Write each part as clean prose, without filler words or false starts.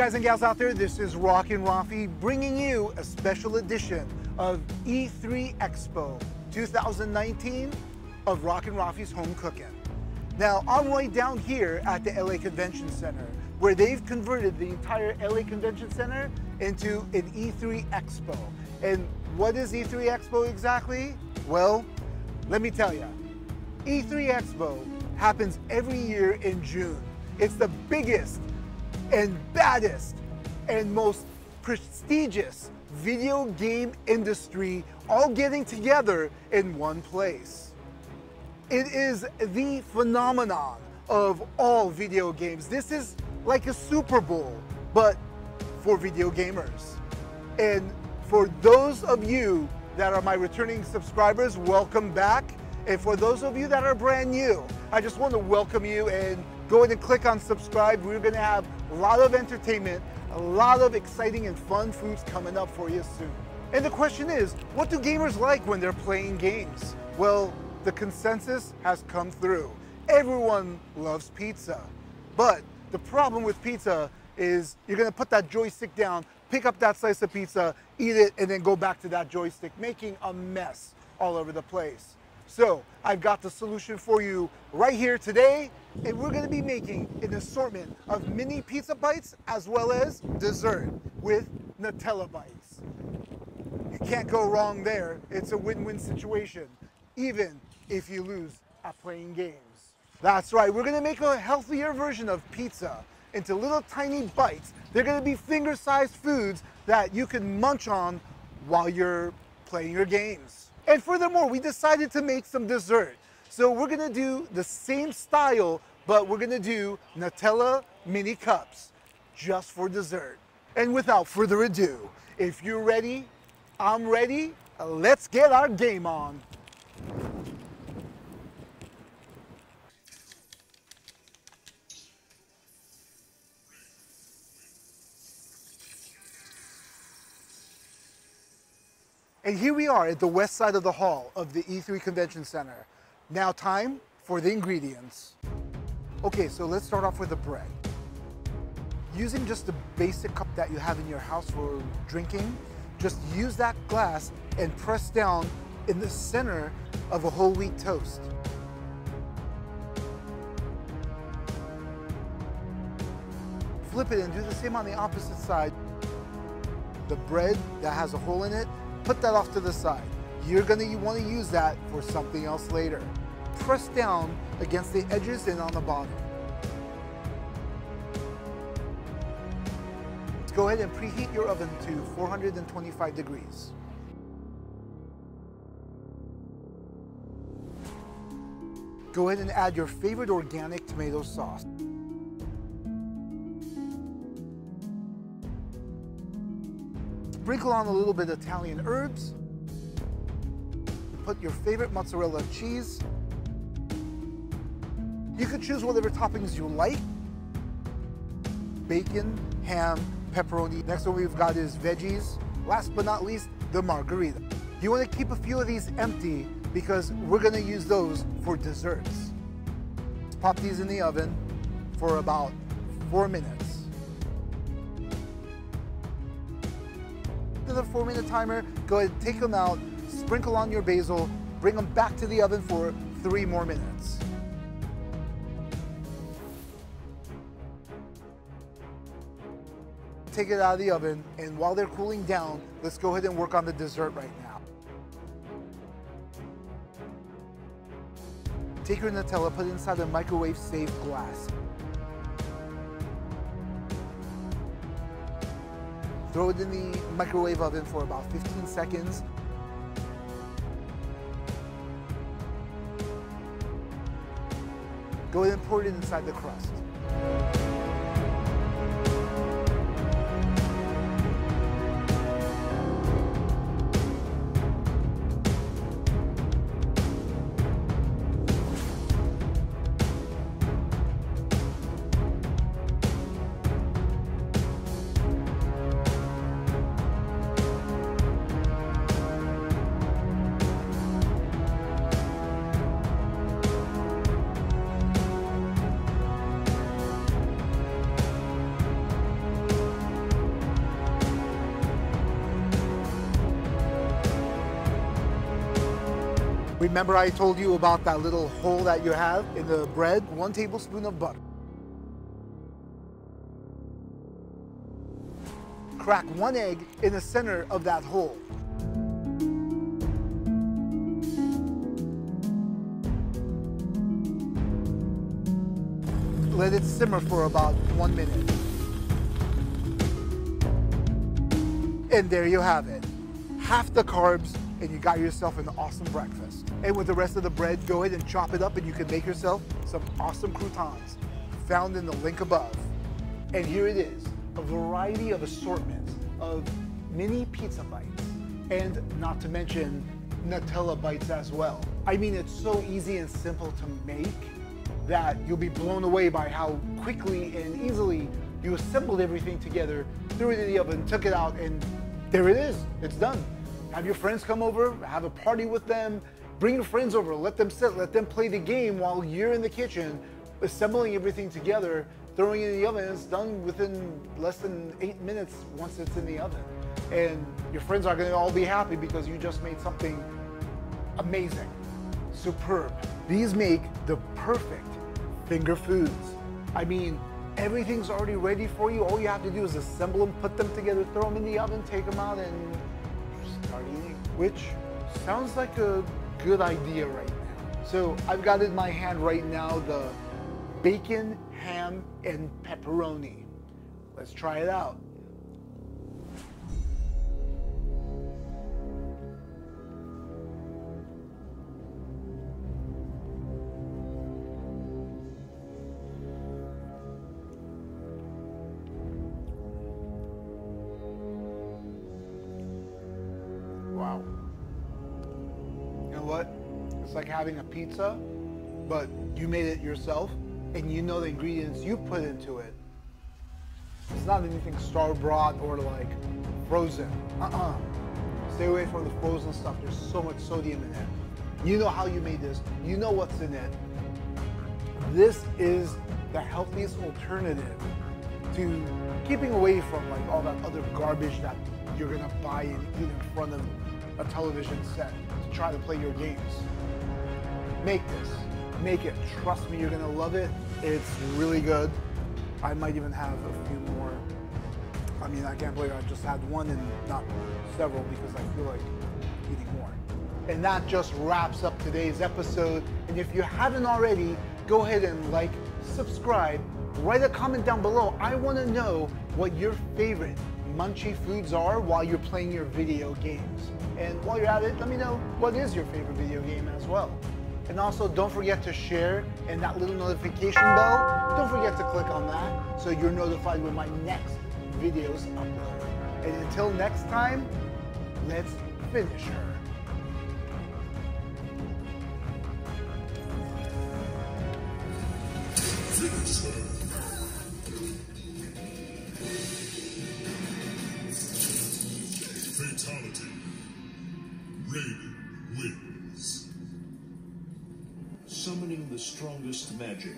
guys and gals out there, this is RockinRaffi bringing you a special edition of E3 Expo 2019 of RockinRaffi's Home Cooking. Now, I'm right down here at the LA Convention Center, where they've converted the entire LA Convention Center into an E3 Expo. And what is E3 Expo exactly? Well, let me tell you. E3 Expo happens every year in June. It's the biggest and baddest and most prestigious video game industry all getting together in one place. It is the phenomenon of all video games. This is like a Super Bowl, but for video gamers. And for those of you that are my returning subscribers, welcome back. And for those of you that are brand new, I just want to welcome you and go ahead and click on subscribe. We're going to have a lot of entertainment, a lot of exciting and fun foods coming up for you soon. And the question is, what do gamers like when they're playing games? Well, the consensus has come through. Everyone loves pizza. But the problem with pizza is you're going to put that joystick down, pick up that slice of pizza, eat it, and then go back to that joystick, making a mess all over the place. So I've got the solution for you right here today, and we're going to be making an assortment of mini pizza bites as well as dessert with Nutella bites. You can't go wrong there. It's a win-win situation, even if you lose at playing games. That's right, we're going to make a healthier version of pizza into little tiny bites. They're going to be finger-sized foods that you can munch on while you're playing your games. And furthermore, we decided to make some dessert. So we're gonna do the same style, but we're gonna do Nutella mini cups just for dessert. And without further ado, if you're ready, I'm ready, let's get our game on. And here we are at the west side of the hall of the E3 Convention Center. Now time for the ingredients. Okay, so let's start off with the bread. Using just the basic cup that you have in your house for drinking, just use that glass and press down in the center of a whole wheat toast. Flip it and do the same on the opposite side. The bread that has a hole in it, put that off to the side. You're going to want to use that for something else later. Press down against the edges and on the bottom. Go ahead and preheat your oven to 425 degrees. Go ahead and add your favorite organic tomato sauce. Sprinkle on a little bit of Italian herbs. Put your favorite mozzarella cheese. You could choose whatever toppings you like. Bacon, ham, pepperoni. Next one we've got is veggies. Last but not least, the margarita. You want to keep a few of these empty because we're going to use those for desserts. Let's pop these in the oven for about 4 minutes. The 4-minute timer, go ahead and take them out, sprinkle on your basil, bring them back to the oven for 3 more minutes. Take it out of the oven, and while they're cooling down, let's go ahead and work on the dessert right now. Take your Nutella, put it inside a microwave-safe glass. Throw it in the microwave oven for about 15 seconds. Go ahead and pour it inside the crust. Remember I told you about that little hole that you have in the bread? 1 tablespoon of butter. Crack 1 egg in the center of that hole. Let it simmer for about 1 minute. And there you have it. Half the carbs and you got yourself an awesome breakfast. And with the rest of the bread, go ahead and chop it up and you can make yourself some awesome croutons found in the link above. And here it is, a variety of assortments of mini pizza bites, and not to mention Nutella bites as well. I mean, it's so easy and simple to make that you'll be blown away by how quickly and easily you assembled everything together, threw it in the oven, took it out, and there it is, it's done. Have your friends come over, have a party with them, bring your friends over, let them sit, let them play the game while you're in the kitchen, assembling everything together, throwing it in the oven. It's done within less than 8 minutes once it's in the oven. And your friends are gonna all be happy because you just made something amazing, superb. These make the perfect finger foods. I mean, everything's already ready for you. All you have to do is assemble them, put them together, throw them in the oven, take them out, and start eating, which sounds like a good idea right now. So I've got in my hand right now the bacon, ham, and pepperoni. Let's try it out. Wow. You know what? It's like having a pizza, but you made it yourself, and you know the ingredients you put into it. It's not anything store-bought or like frozen. Stay away from the frozen stuff. There's so much sodium in it. You know how you made this. You know what's in it. This is the healthiest alternative to keeping away from like all that other garbage that you're gonna buy and eat in front of a television set to try to play your games. Make this. Make it. Trust me, you're gonna love it. It's really good. I might even have a few more. I mean, I can't believe I just had one and not several because I feel like eating more. And that just wraps up today's episode. And if you haven't already, go ahead and like, subscribe, write a comment down below. I want to know what your favorite munchy foods are while you're playing your video games. And while you're at it, let me know what is your favorite video game as well. And also, don't forget to share, and that little notification bell, don't forget to click on that so you're notified when my next videos upload. And until next time, let's finish her. Fatality. Raiden wins. Summoning the strongest magic,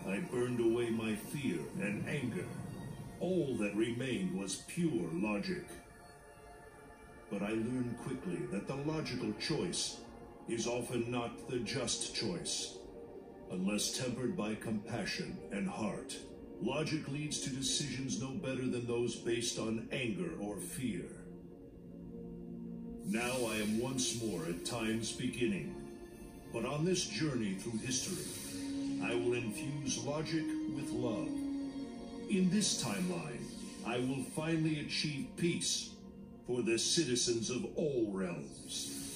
I burned away my fear and anger. All that remained was pure logic. But I learned quickly that the logical choice is often not the just choice. Unless tempered by compassion and heart, logic leads to decisions no better than those based on anger or fear. Now I am once more at time's beginning, but on this journey through history, I will infuse logic with love. In this timeline, I will finally achieve peace for the citizens of all realms.